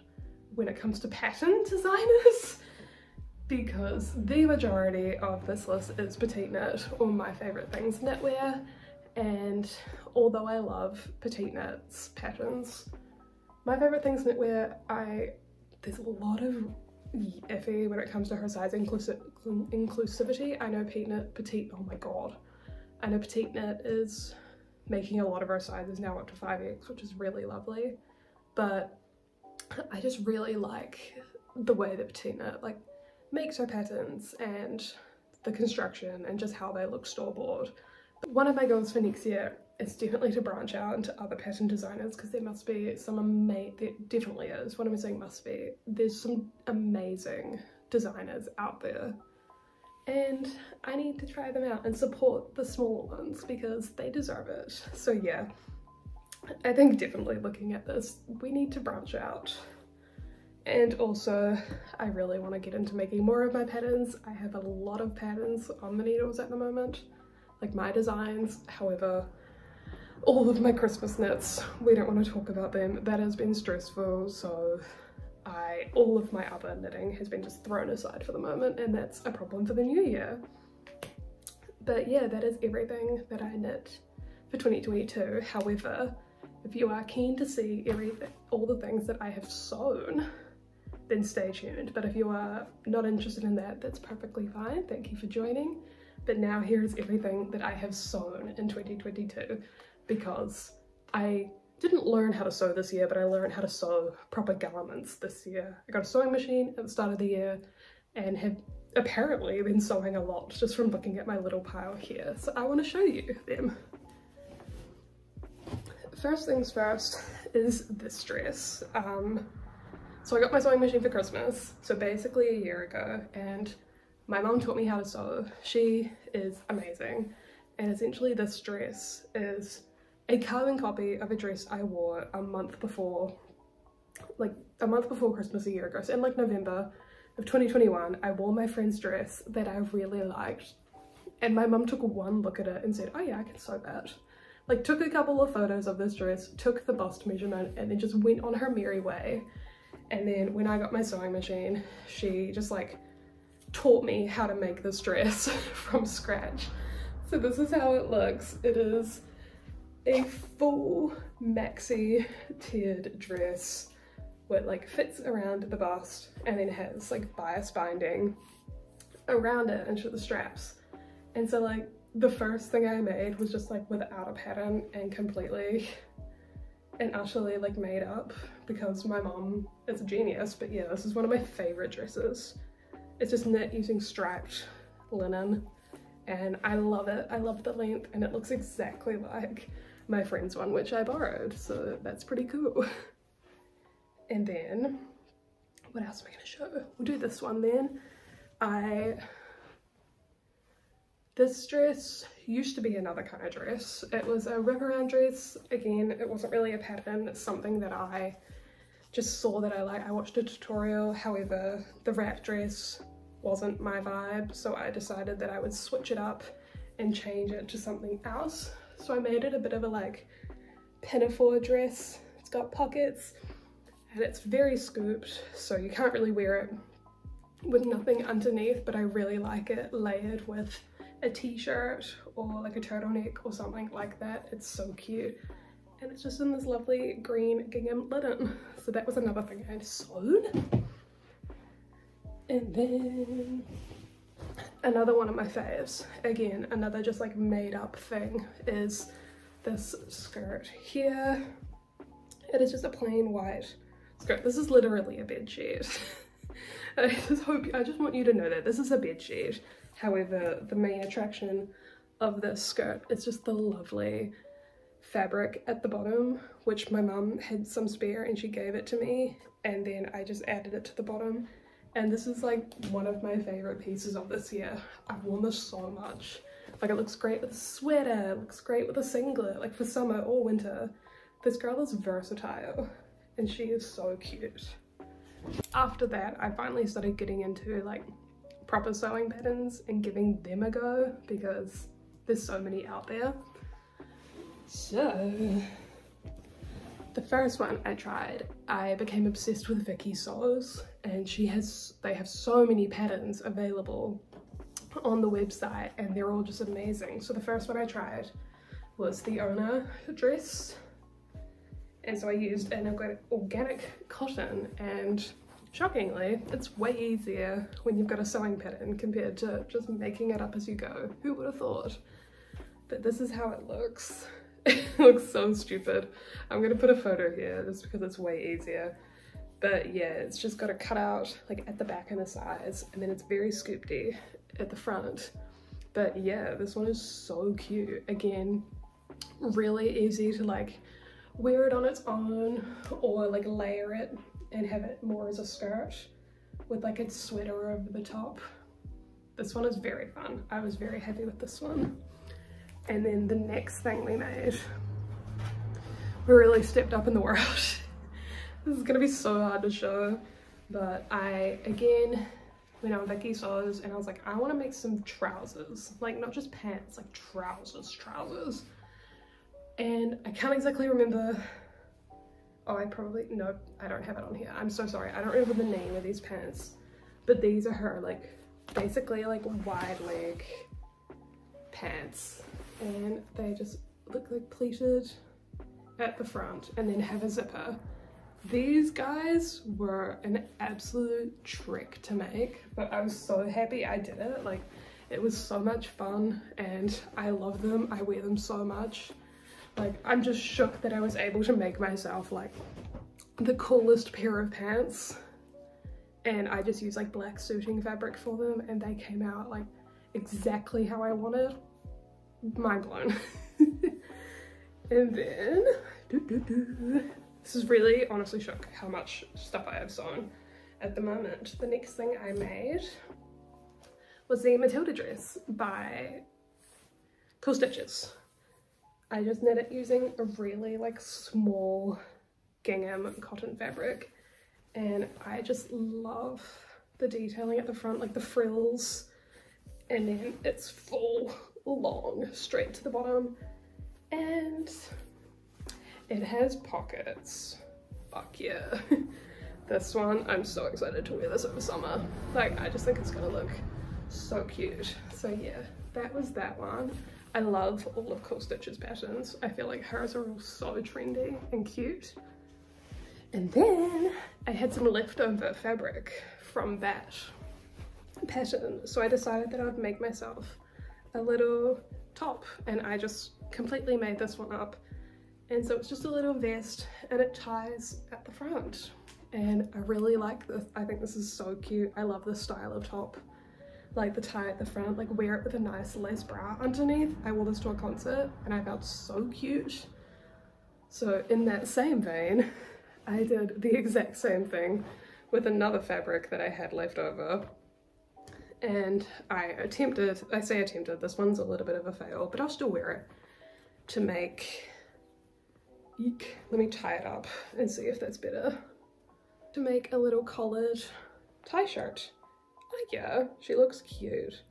when it comes to pattern designers, because the majority of this list is Petite Knit or my favorite things knitwear. And although I love Petite Knit's patterns, my favorite things knitwear, there's a lot of iffy when it comes to her size inclusivity. I know Petite, oh my god, I know Petite Knit is making a lot of our sizes now up to 5X, which is really lovely, but I just really like the way that Petite Knit like makes her patterns and the construction and just how they look store-bought. One of my goals for next year is definitely to branch out into other pattern designers, because there must be some there definitely is, what am I saying must be, there's some amazing designers out there, and I need to try them out and support the smaller ones because they deserve it. So yeah, I think definitely looking at this, we need to branch out And also I really want to get into making more of my patterns. I have a lot of patterns on the needles at the moment, like my designs. However, all of my Christmas knits, we don't want to talk about them. That has been stressful, so all of my other knitting has been just thrown aside for the moment, and that's a problem for the new year. But yeah, that is everything that I knit for 2022. However, if you are keen to see all the things that I have sewn, then stay tuned. But if you are not interested in that, that's perfectly fine. Thank you for joining. But now here is everything that I have sewn in 2022, because I didn't learn how to sew this year, but I learned how to sew proper garments this year. I got a sewing machine at the start of the year and have apparently been sewing a lot just from looking at my little pile here. So I want to show you them. First things first is this dress. So I got my sewing machine for Christmas, so basically a year ago, and my mum taught me how to sew. She is amazing, and essentially this dress is a carbon copy of a dress I wore a month before Christmas a year ago. So in like November of 2021, I wore my friend's dress that I really liked, and my mum took one look at it and said, oh yeah, I can sew that. Like, took a couple of photos of this dress, took the bust measurement, and then just went on her merry way. And then when I got my sewing machine, she just like taught me how to make this dress from scratch. So this is how it looks. It is a full maxi tiered dress that like fits around the bust and then has like bias binding around it into the straps. And so like the first thing I made was just like without a pattern and completely and utterly like made up, because my mom is a genius. But yeah, this is one of my favorite dresses. It's just knit using striped linen and I love it. I love the length and it looks exactly like my friend's one, which I borrowed, so that's pretty cool. And then what else am I gonna show? We'll do this one then. This dress used to be another kind of dress. It was a wraparound dress. Again, it wasn't really a pattern. It's something that I just saw that I like. I watched a tutorial. However, the wrap dress wasn't my vibe, so I decided that I would switch it up and change it to something else. So I made it a bit of a like pinafore dress. It's got pockets and it's very scooped, so you can't really wear it with nothing underneath, but I really like it layered with a t-shirt or like a turtleneck or something like that. It's so cute, and it's just in this lovely green gingham linen. So that was another thing I had sewn. And then another one of my faves, again another just like made up thing, is this skirt here. It is just a plain white skirt. This is literally a bed sheet. I just want you to know that this is a bed sheet. However, the main attraction of this skirt is just the lovely fabric at the bottom, which my mum had some spare and she gave it to me, and then I just added it to the bottom. And this is like one of my favorite pieces of this year. I've worn this so much. Like, it looks great with a sweater, it looks great with a singlet, like for summer or winter. This girl is versatile and she is so cute. After that, I finally started getting into like proper sewing patterns and giving them a go, because there's so many out there. So the first one I tried, I became obsessed with Vicky Sews, and they have so many patterns available on the website and they're all just amazing. So the first one I tried was the Ona dress, and so I used an organic cotton, and shockingly it's way easier when you've got a sewing pattern compared to just making it up as you go. Who would have thought? But this is how it looks. It looks so stupid. I'm gonna put a photo here just because it's way easier. But yeah, it's just got a cutout like at the back and the sides, and then it's very scoopedy at the front. But yeah, this one is so cute. Again, really easy to like wear it on its own or like layer it and have it more as a skirt with like a sweater over the top. This one is very fun. I was very happy with this one. And then the next thing we made, we really stepped up in the world. This is gonna be so hard to show, But I again went on Vicky Sews and I was like, I want to make some trousers, like not just pants, like trousers. And I can't exactly remember. Oh, I probably, no, I don't have it on here. I'm so sorry. I don't remember the name of these pants, but these are her, like, basically like wide leg pants. And they just look like pleated at the front and then have a zipper. These guys were an absolute trick to make, but I was so happy I did it. Like, it was so much fun and I love them. I wear them so much. Like, I'm just shook that I was able to make myself like the coolest pair of pants, and I just used like black suiting fabric for them and they came out like exactly how I wanted. Mind blown. And then this is really honestly shook how much stuff I have sewn at the moment. The next thing I made was the Matilda dress by Cool Stitches. I just knit it using a really like small gingham cotton fabric, and I just love the detailing at the front, like the frills, and then it's full long straight to the bottom, and it has pockets. Fuck yeah. This one, I'm so excited to wear this over summer. Like, I just think it's gonna look so cute. So yeah, that was that one. I love all of Cool Stitch's patterns. I feel like hers are all so trendy and cute. And then I had some leftover fabric from that pattern, so I decided that I would make myself a little top, and I just completely made this one up. And so it's just a little vest and it ties at the front, and I really like this. I think this is so cute. I love this style of top, like the tie at the front, like wear it with a nice lace bra underneath. I wore this to a concert and I felt so cute. So in that same vein, I did the exact same thing with another fabric that I had left over, and I say attempted, this one's a little bit of a fail, but I'll still wear it, to make, eek, let me tie it up and see if that's better, to make a little collared tie shirt. Oh yeah, she looks cute.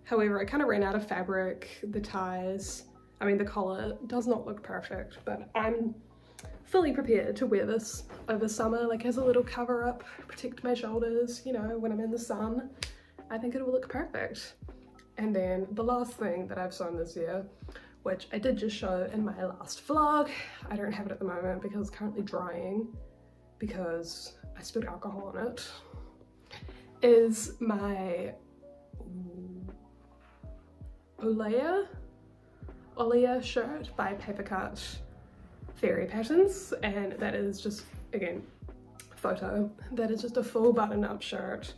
However, I kind of ran out of fabric. The ties, I mean the collar does not look perfect, but I'm fully prepared to wear this over summer, like as a little cover up, protect my shoulders, you know, when I'm in the sun. I think it will look perfect. And then the last thing that I've sewn this year, which I did just show in my last vlog, I don't have it at the moment because it's currently drying because I spilled alcohol on it, is my Olea shirt by Papercut Fairy Patterns, and that is just, again, photo, that is just a full button-up shirt.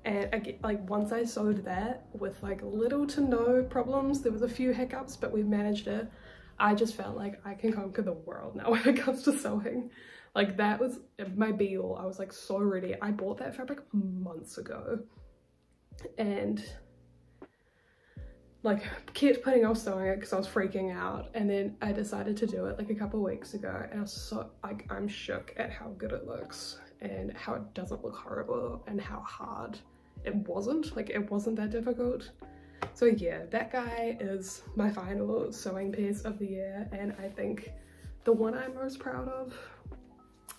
And again, like once I sewed that with like little to no problems, there was a few hiccups, but we managed it. I just felt like I can conquer the world now when it comes to sewing. Like that was my be-all. I was like so ready. I bought that fabric months ago and like kept putting off sewing it because I was freaking out, and then I decided to do it like a couple weeks ago, and I was so like, I'm shook at how good it looks and how it doesn't look horrible and how hard it wasn't. Like it wasn't that difficult. So yeah, that guy is my final sewing piece of the year, and I think the one I'm most proud of.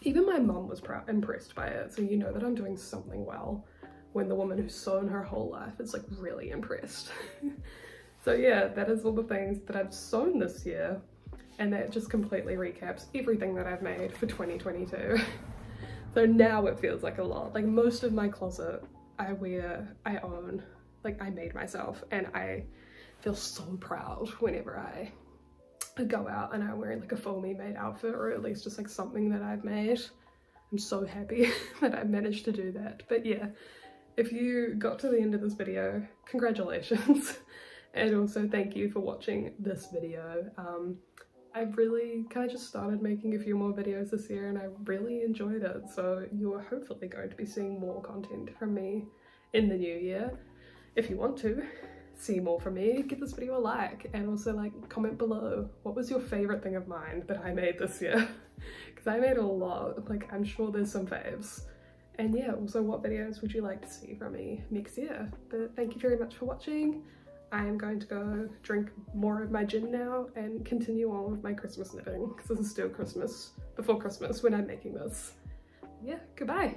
Even my mum was impressed by it, so you know that I'm doing something well when the woman who's sewn her whole life is like really impressed. So yeah, that is all the things that I've sewn this year, and that just completely recaps everything that I've made for 2022. So now it feels like a lot. Like most of my closet I own, like I made myself, and I feel so proud whenever I go out and I'm wearing like a full me made outfit, or at least just like something that I've made. I'm so happy that I managed to do that. But yeah, if you got to the end of this video, congratulations. And also thank you for watching this video. I've really kind of just started making a few more videos this year and I really enjoyed it. So you're hopefully going to be seeing more content from me in the new year. If you want to see more from me, give this video a like, and also like comment below what was your favorite thing of mine that I made this year, because I made a lot. Like I'm sure there's some faves, And yeah, also what videos would you like to see from me next year? But thank you very much for watching. I am going to go drink more of my gin now and continue on with my Christmas knitting, because this is still Christmas, before Christmas when I'm making this. Yeah, goodbye.